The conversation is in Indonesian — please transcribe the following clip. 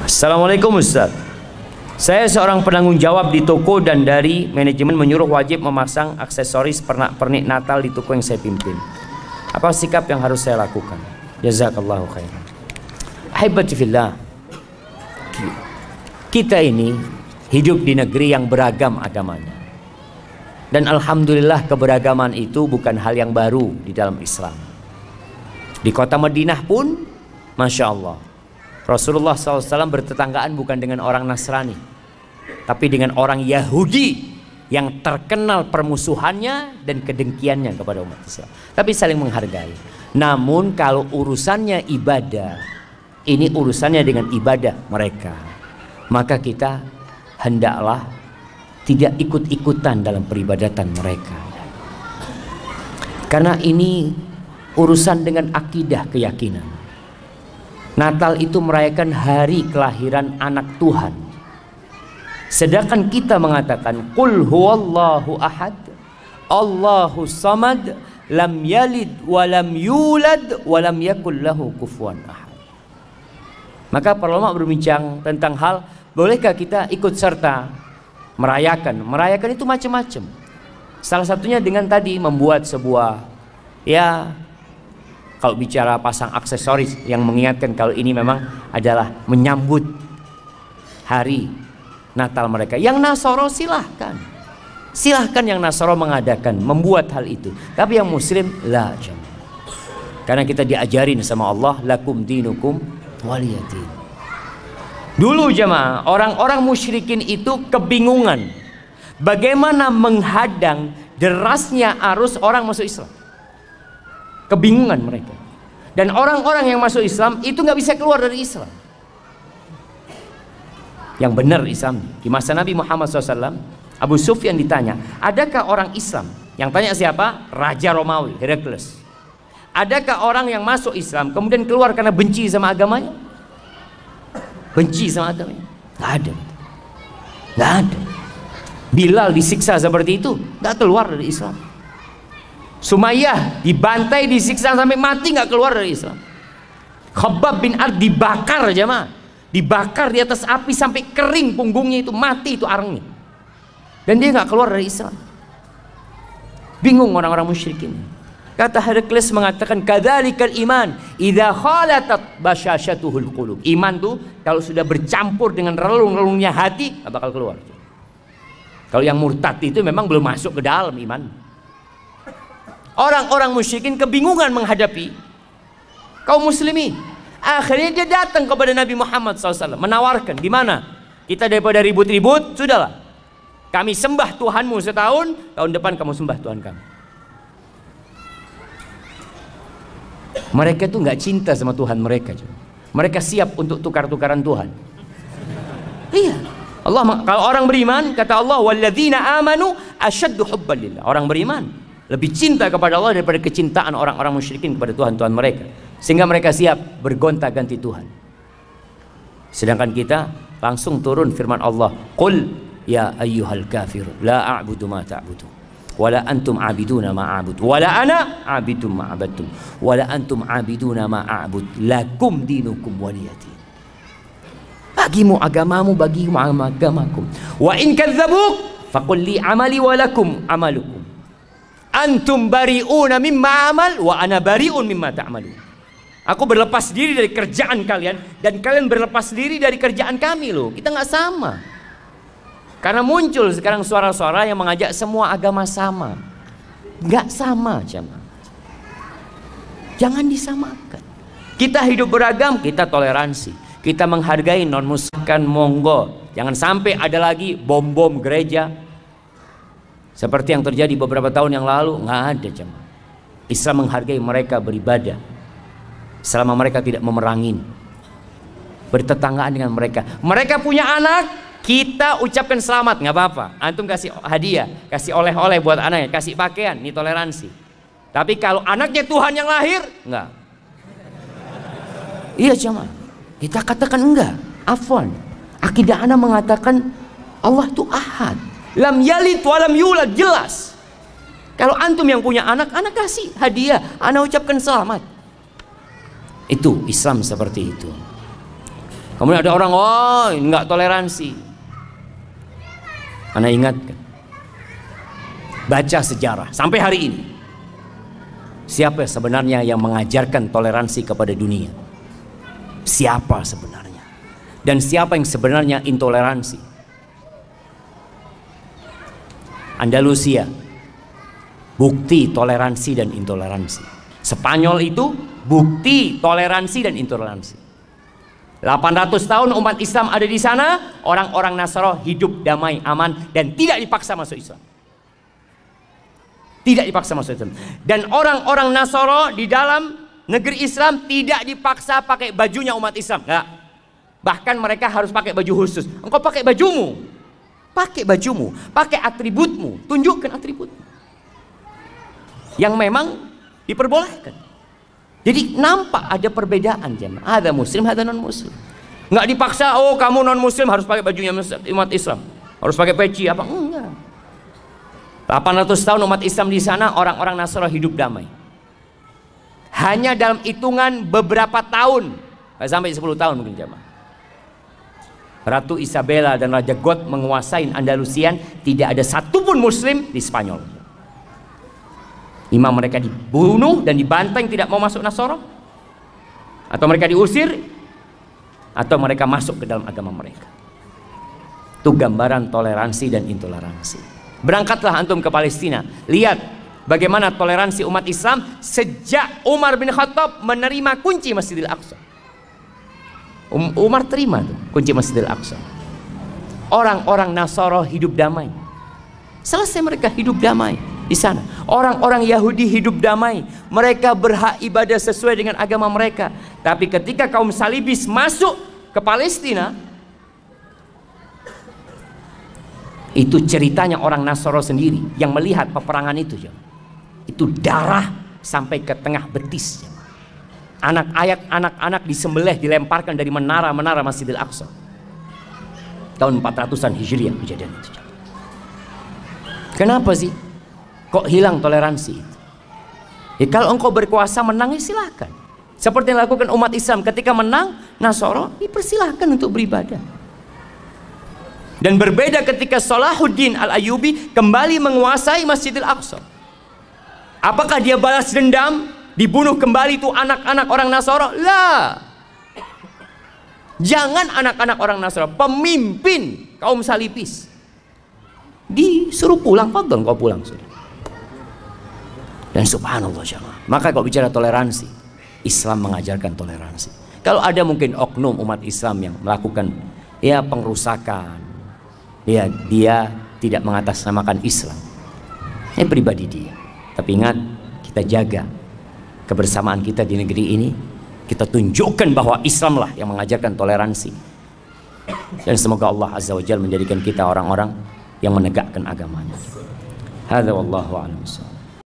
Assalamualaikum Ustaz. Saya seorang penanggung jawab di toko dan dari manajemen menyuruh wajib memasang aksesoris pernak-pernik Natal di toko yang saya pimpin. Apa sikap yang harus saya lakukan? Jazakallahu khairan. Ahibati fillah. Kita ini hidup di negeri yang beragam agamanya. Dan alhamdulillah keberagaman itu bukan hal yang baru di dalam Islam. Di kota Madinah pun, Masya Allah, Rasulullah SAW bertetanggaan bukan dengan orang Nasrani, tapi dengan orang Yahudi yang terkenal permusuhannya dan kedengkiannya kepada umat Islam. Tapi saling menghargai. Namun kalau urusannya ibadah, ini urusannya dengan ibadah mereka, maka kita hendaklah tidak ikut-ikutan dalam peribadatan mereka. Karena ini urusan dengan akidah, keyakinan. Natal itu merayakan hari kelahiran anak Tuhan. Sedangkan kita mengatakan Qul huwallahu ahad, Allahu samad, lam yalid wa lam yulad wa lam yakul lahu kufuwan ahad. Maka para ulama berbincang tentang hal bolehkah kita ikut serta merayakan. Merayakan itu macam-macam. Salah satunya dengan tadi membuat sebuah, ya, kalau bicara pasang aksesoris yang mengingatkan kalau ini memang adalah menyambut hari Natal mereka. Yang Nasoro silahkan, silahkan yang Nasoro mengadakan, membuat hal itu. Tapi yang Muslim la jangan. Karena kita diajarin sama Allah, lakum dinukum waliyadin. Dulu jemaah, orang-orang musyrikin itu kebingungan bagaimana menghadang derasnya arus orang masuk Islam. Kebingungan mereka. Dan orang-orang yang masuk Islam itu nggak bisa keluar dari Islam. Yang benar Islam. Di masa Nabi Muhammad SAW, Abu Sufyan ditanya, adakah orang Islam? Yang tanya siapa? Raja Romawi, Herakles. Adakah orang yang masuk Islam kemudian keluar karena benci sama agamanya? Benci sama agamanya? Nggak ada. Nggak ada. Bilal disiksa seperti itu, nggak keluar dari Islam. Sumayyah dibantai, disiksa sampai mati, nggak keluar dari Islam. Khabbab bin Ard dibakar jemaah, dibakar di atas api sampai kering punggungnya itu, mati itu arangnya, dan dia nggak keluar dari Islam. Bingung orang-orang musyrikin. Kata Herakles mengatakan, kadzalikal iman idza khalatat basyashatuhul qulub. Iman tuh kalau sudah bercampur dengan relung-relungnya hati nggak bakal keluar. Kalau yang murtad itu memang belum masuk ke dalam iman. Orang-orang musyrikin kebingungan menghadapi kaum muslimin. Akhirnya dia datang kepada Nabi Muhammad SAW menawarkan, gimana kita daripada ribut-ribut, sudahlah kami sembah Tuhanmu setahun, tahun depan kamu sembah Tuhan kami. Mereka tuh nggak cinta sama Tuhan mereka. Mereka siap untuk tukar-tukaran Tuhan. Iya. Allah, kalau orang beriman, kata Allah, walladzina amanu asyaddu hubban lillah. Orang beriman lebih cinta kepada Allah daripada kecintaan orang-orang musyrikin kepada Tuhan-Tuhan mereka, sehingga mereka siap bergonta-ganti Tuhan. Sedangkan kita langsung turun firman Allah, qul ya ayyuhal kafir la a'budu ma ta'budu wala antum a'biduna ma a'bud wala ana a'bidum ma abadtum wala antum a'biduna ma a'bud lakum dinukum waliyadin. Bagimu agamamu, bagimu agamaku. Wa in kadzabuk faqul li amali wa lakum amalukum antum bari'una mimma amal wa ana bari'un mimma ta'malun. Aku berlepas diri dari kerjaan kalian dan kalian berlepas diri dari kerjaan kami loh. Kita nggak sama. Karena muncul sekarang suara-suara yang mengajak semua agama sama. Nggak sama, jemaah. Jangan disamakan. Kita hidup beragam, kita toleransi. Kita menghargai non-muslim, monggo. Jangan sampai ada lagi bom-bom gereja seperti yang terjadi beberapa tahun yang lalu. Nggak ada jemaah. Islam menghargai mereka beribadah selama mereka tidak memerangin, bertetanggaan dengan mereka. Mereka punya anak, kita ucapkan selamat, nggak apa-apa. Antum kasih hadiah, kasih oleh-oleh buat anaknya, kasih pakaian, ini toleransi. Tapi kalau anaknya Tuhan yang lahir, nggak. Iya jemaah, kita katakan enggak. Afwan, akidah ana mengatakan Allah itu ahad, lam yalid walam yulad, jelas. Kalau antum yang punya anak, anak kasih hadiah, anak ucapkan selamat. Itu Islam seperti itu. Kemudian ada orang, oh nggak toleransi. Anda ingatkan, baca sejarah sampai hari ini, siapa sebenarnya yang mengajarkan toleransi kepada dunia? Siapa sebenarnya? Dan siapa yang sebenarnya intoleransi? Andalusia, bukti toleransi dan intoleransi. Spanyol itu bukti toleransi dan intoleransi. 800 tahun umat Islam ada di sana, orang-orang Nasara hidup damai, aman, dan tidak dipaksa masuk Islam. Tidak dipaksa masuk Islam. Dan orang-orang Nasara di dalam negeri Islam tidak dipaksa pakai bajunya umat Islam. Nggak. Bahkan mereka harus pakai baju khusus. Engkau pakai bajumu, pakai atributmu, tunjukkan atributmu yang memang diperbolehkan. Jadi nampak ada perbedaan jemaah. Ada muslim, ada non muslim. Nggak dipaksa, oh kamu non muslim harus pakai bajunya umat Islam, harus pakai peci apa? Enggak. 800 tahun umat Islam di sana, orang-orang Nasrani hidup damai. Hanya dalam hitungan beberapa tahun, nggak sampai 10 tahun mungkin jemaah, Ratu Isabella dan Raja God menguasai Andalusian. Tidak ada satupun muslim di Spanyol. Imam mereka dibunuh dan dibanteng, tidak mau masuk Nasara, atau mereka diusir, atau mereka masuk ke dalam agama mereka. Itu gambaran toleransi dan intoleransi. Berangkatlah antum ke Palestina, lihat bagaimana toleransi umat Islam sejak Umar bin Khattab menerima kunci Masjidil Aqsa. Umar terima tuh kunci Masjidil Aqsa. Orang-orang Nasara hidup damai. Selesai mereka hidup damai di sana. Orang-orang Yahudi hidup damai. Mereka berhak ibadah sesuai dengan agama mereka. Tapi ketika kaum salibis masuk ke Palestina, itu ceritanya orang Nasara sendiri yang melihat peperangan itu. Itu darah sampai ke tengah betis. Anak-anak disembelih, dilemparkan dari menara-menara Masjidil Aqsa. Tahun 400-an Hijriah kejadian itu. Kenapa sih kok hilang toleransi itu? Ya, kalau engkau berkuasa menang, ya silakan. Seperti yang dilakukan umat Islam ketika menang Nasara, dipersilahkan untuk beribadah. Dan berbeda ketika Salahuddin Al-Ayyubi kembali menguasai Masjidil Aqsa. Apakah dia balas dendam, dibunuh kembali itu anak-anak orang Nasara? Lah. Jangan anak-anak orang Nasara, pemimpin kaum salibis disuruh pulang, fadhon kau pulang sudah. Dan subhanallah jemaah, maka kalau bicara toleransi, Islam mengajarkan toleransi. Kalau ada mungkin oknum umat Islam yang melakukan ya pengrusakan, ya dia tidak mengatasnamakan Islam, ini pribadi dia. Tapi ingat, kita jaga kebersamaan kita di negeri ini. Kita tunjukkan bahwa Islamlah yang mengajarkan toleransi. Dan semoga Allah Azza wa Jalla menjadikan kita orang-orang yang menegakkan agamanya. Hadza wallahu a'lam.